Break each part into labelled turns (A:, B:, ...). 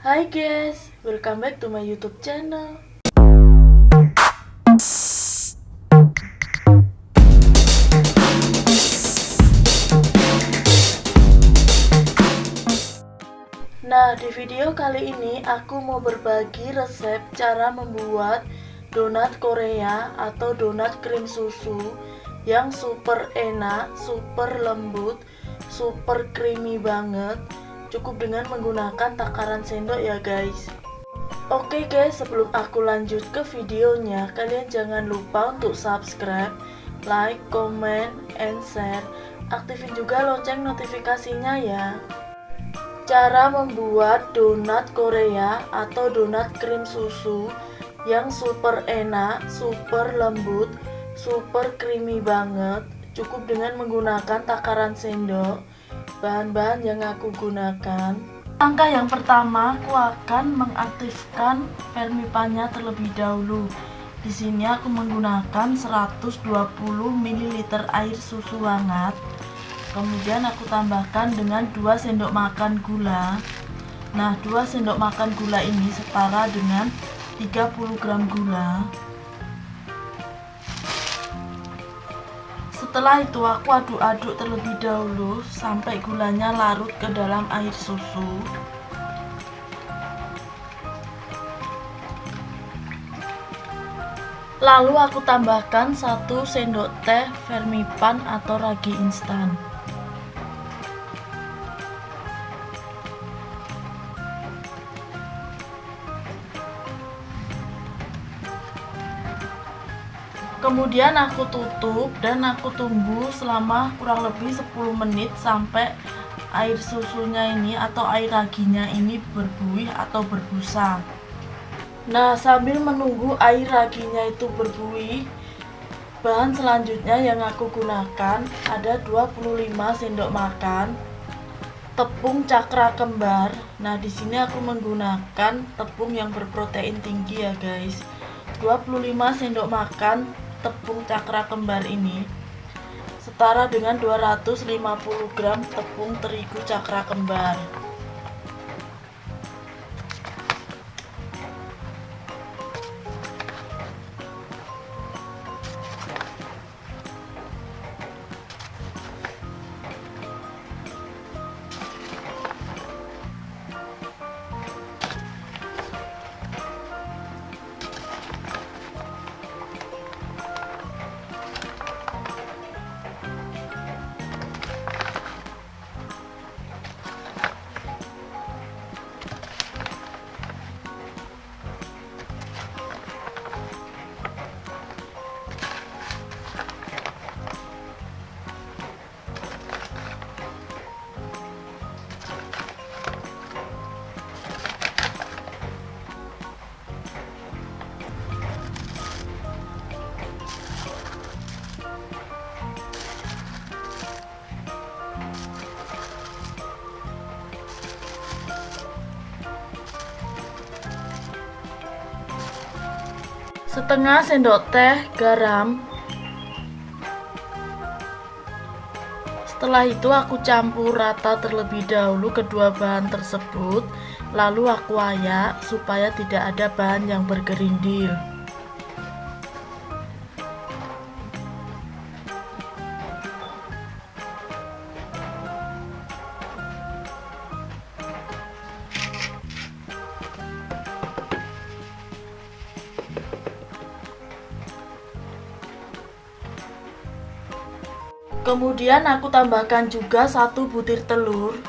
A: Hai guys, welcome back to my YouTube channel. Nah, di video kali ini aku mau berbagi resep cara membuat donat Korea atau donat krim susu yang super enak, super lembut, super creamy banget. Cukup dengan menggunakan takaran sendok ya guys. Oke guys, sebelum aku lanjut ke videonya, kalian jangan lupa untuk subscribe, like, comment, and share. Aktifin juga lonceng notifikasinya ya. Cara membuat donat Korea atau donat krim susu yang super enak, super lembut, super creamy banget. Cukup dengan menggunakan takaran sendok. Bahan-bahan yang aku gunakan. Langkah yang pertama, aku akan mengaktifkan Fermipannya terlebih dahulu. Di sini aku menggunakan 120 ml air susu hangat. Kemudian aku tambahkan dengan 2 sendok makan gula. Nah, 2 sendok makan gula ini setara dengan 30 gram gula. Setelah itu aku aduk-aduk terlebih dahulu sampai gulanya larut ke dalam air susu. Lalu aku tambahkan 1 sendok teh Fermipan atau ragi instan. Kemudian aku tutup dan aku tunggu selama kurang lebih 10 menit sampai air susunya ini atau air raginya ini berbuih atau berbusa. Nah, sambil menunggu air raginya itu berbuih, bahan selanjutnya yang aku gunakan ada 25 sendok makan tepung cakra kembar. Nah, di sini aku menggunakan tepung yang berprotein tinggi ya, guys. 25 sendok makan tepung cakra kembar ini setara dengan 250 gram tepung terigu cakra kembar. Setengah sendok teh garam. Setelah itu aku campur rata terlebih dahulu kedua bahan tersebut, lalu aku ayak supaya tidak ada bahan yang bergerindil. Kemudian aku tambahkan juga 1 butir telur.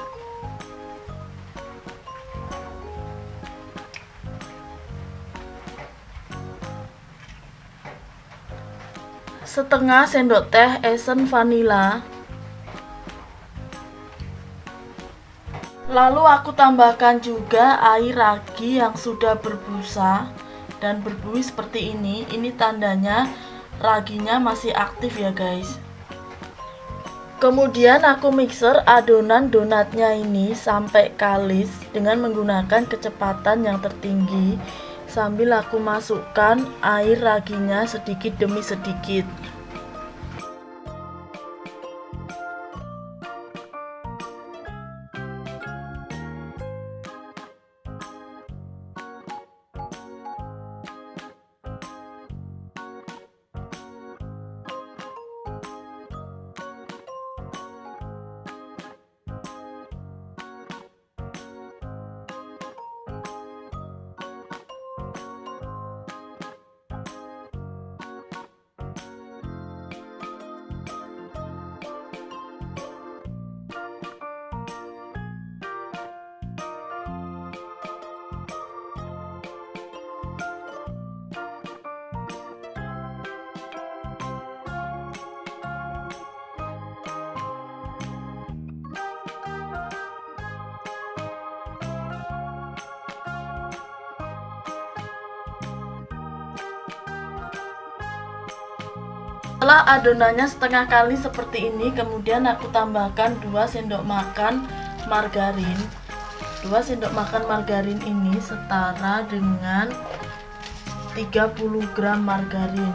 A: Setengah sendok teh esen vanila. Lalu aku tambahkan juga air ragi yang sudah berbusa dan berbuih seperti ini. Ini tandanya raginya masih aktif ya guys. Kemudian aku mixer adonan donatnya ini sampai kalis dengan menggunakan kecepatan yang tertinggi sambil aku masukkan air raginya sedikit demi sedikit. Setelah adonannya setengah kali seperti ini, kemudian aku tambahkan 2 sendok makan margarin. 2 sendok makan margarin ini setara dengan 30 gram margarin.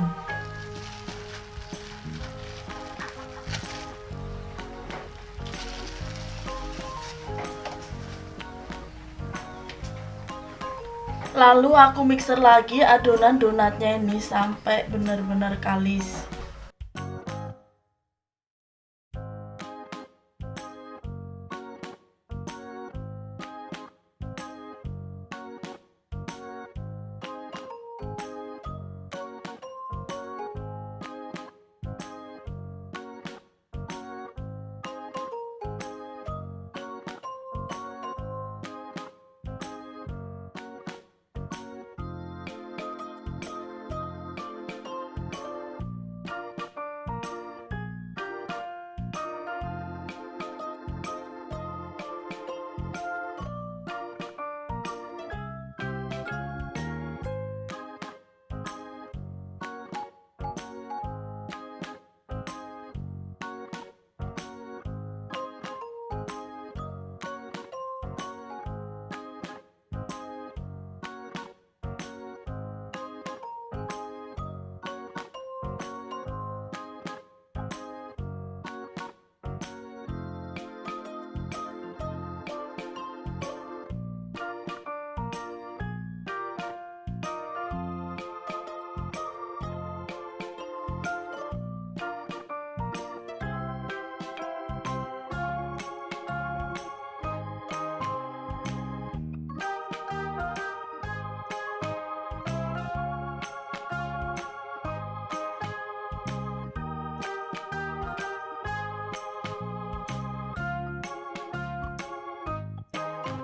A: Lalu aku mixer lagi adonan donatnya ini sampai benar-benar kalis.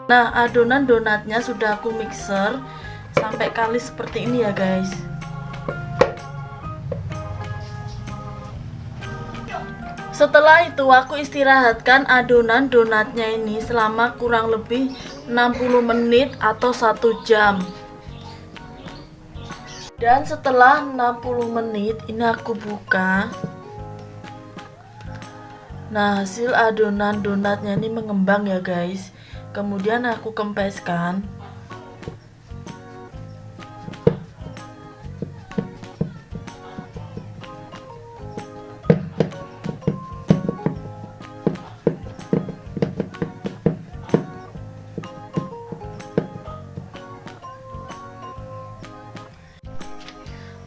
A: Nah, adonan donatnya sudah aku mixer sampai kalis seperti ini ya guys. Setelah itu aku istirahatkan adonan donatnya ini selama kurang lebih 60 menit atau 1 jam. Dan setelah 60 menit ini aku buka. Nah, hasil adonan donatnya ini mengembang ya guys. Kemudian aku kempeskan.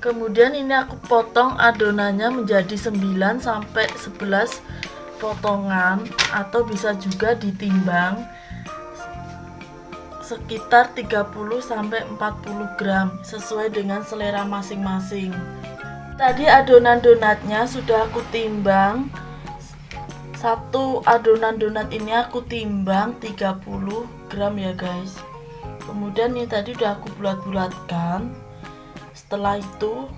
A: Kemudian ini aku potong adonannya menjadi 9 sampai 11 potongan atau bisa juga ditimbang sekitar 30 sampai 40 gram sesuai dengan selera masing-masing. Tadi adonan donatnya sudah aku timbang. Satu adonan donat ini aku timbang 30 gram ya guys. Kemudian ini tadi udah aku bulat-bulatkan. Setelah itu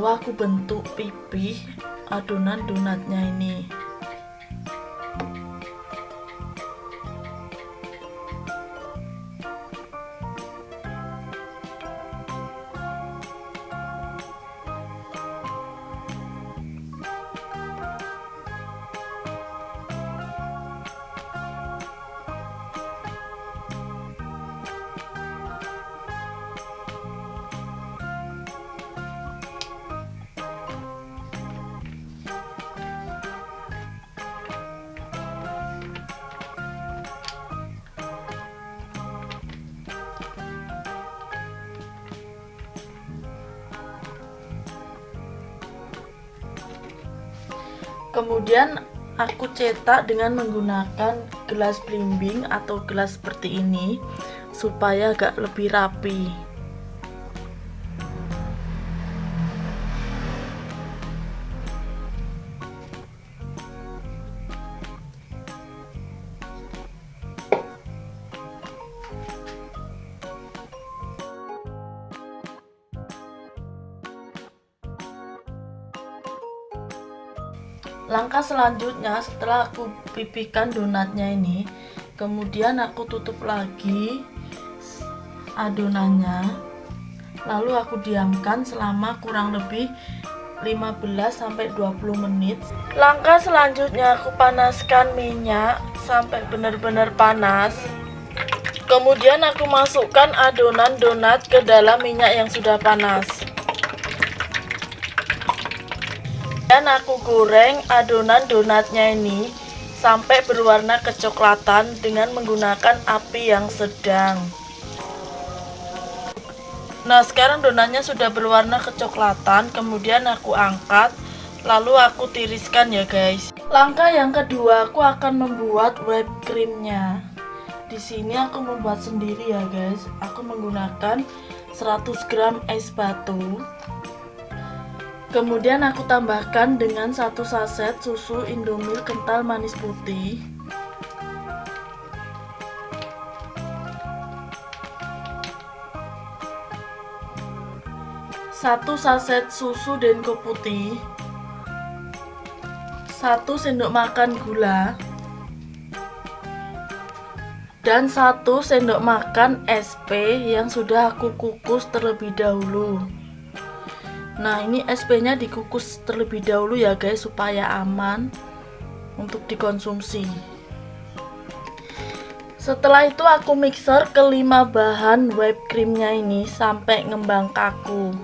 A: aku bentuk pipih adonan donatnya ini. Kemudian aku cetak dengan menggunakan gelas blimbing atau gelas seperti ini supaya agak lebih rapi. Langkah selanjutnya setelah aku pipihkan donatnya ini, kemudian aku tutup lagi adonannya, lalu aku diamkan selama kurang lebih 15-20 menit. Langkah selanjutnya aku panaskan minyak sampai benar-benar panas. Kemudian aku masukkan adonan donat ke dalam minyak yang sudah panas. Dan aku goreng adonan donatnya ini sampai berwarna kecoklatan dengan menggunakan api yang sedang. Nah, sekarang donatnya sudah berwarna kecoklatan, kemudian aku angkat, lalu aku tiriskan ya guys. Langkah yang kedua, aku akan membuat whipped creamnya. Di sini aku membuat sendiri ya guys. Aku menggunakan 100 gram es batu. Kemudian aku tambahkan dengan 1 saset susu Indomilk kental manis putih. Satu saset susu denko putih, 1 sendok makan gula, dan 1 sendok makan SP yang sudah aku kukus terlebih dahulu. Nah, ini SP-nya dikukus terlebih dahulu ya guys, supaya aman untuk dikonsumsi. Setelah itu aku mixer kelima bahan whipped creamnya ini sampai ngembang kaku.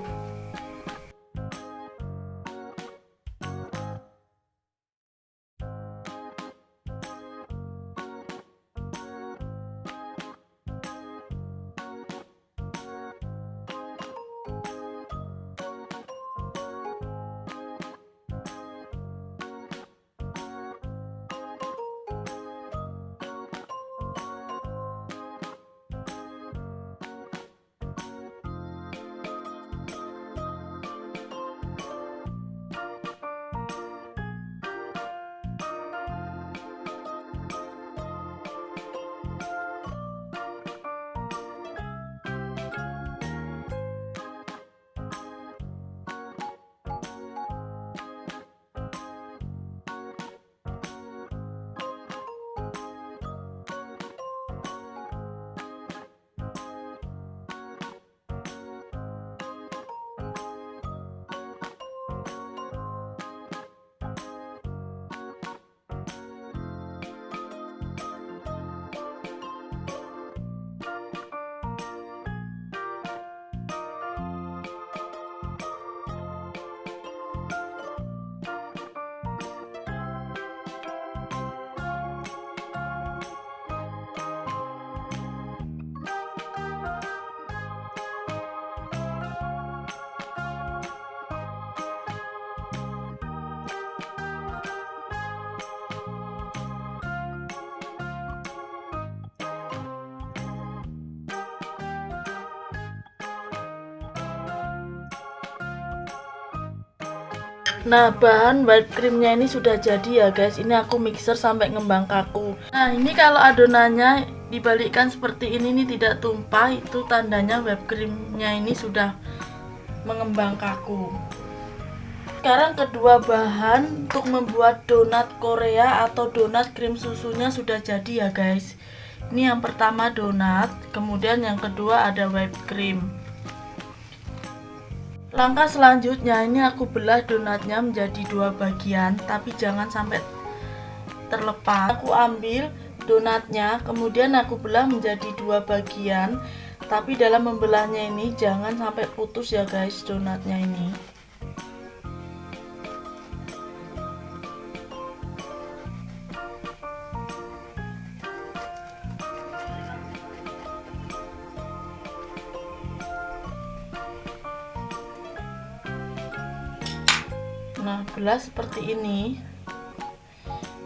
A: Nah, bahan whipped creamnya ini sudah jadi ya guys. Ini aku mixer sampai ngembang kaku. Nah, ini kalau adonannya dibalikkan seperti ini nih, tidak tumpah, itu tandanya whipped creamnya ini sudah mengembang kaku. Sekarang kedua bahan untuk membuat donat Korea atau donat krim susunya sudah jadi ya guys. Ini yang pertama donat, kemudian yang kedua ada whipped cream. Langkah selanjutnya, ini aku belah donatnya menjadi 2 bagian, tapi jangan sampai terlepas. Aku ambil donatnya, kemudian aku belah menjadi 2 bagian, tapi dalam membelahnya ini jangan sampai putus ya guys donatnya ini. Nah, belah seperti ini.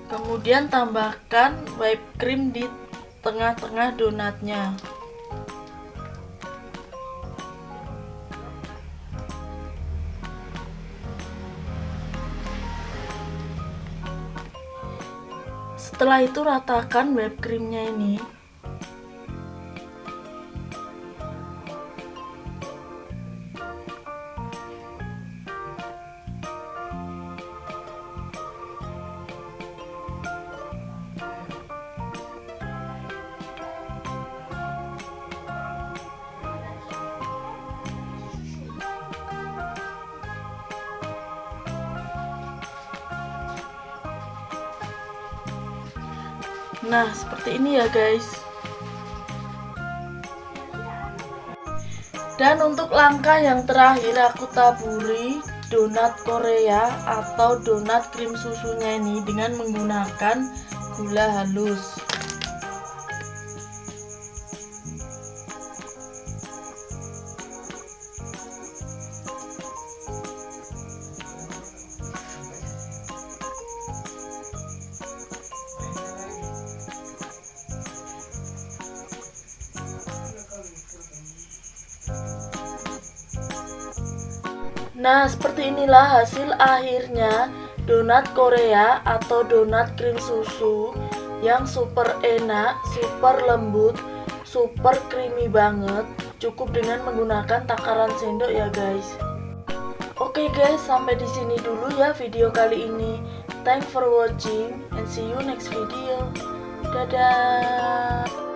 A: Kemudian tambahkan whipped cream di tengah-tengah donatnya. Setelah itu ratakan whipped creamnya ini. Nah, seperti ini ya guys. Dan untuk langkah yang terakhir, aku taburi donat Korea atau donat krim susunya ini dengan menggunakan gula halus. Nah, seperti inilah hasil akhirnya donat Korea atau donat krim susu yang super enak, super lembut, super creamy banget. Cukup dengan menggunakan takaran sendok ya guys. Oke guys, sampai di sini dulu ya video kali ini. Thanks for watching and see you next video. Dadah.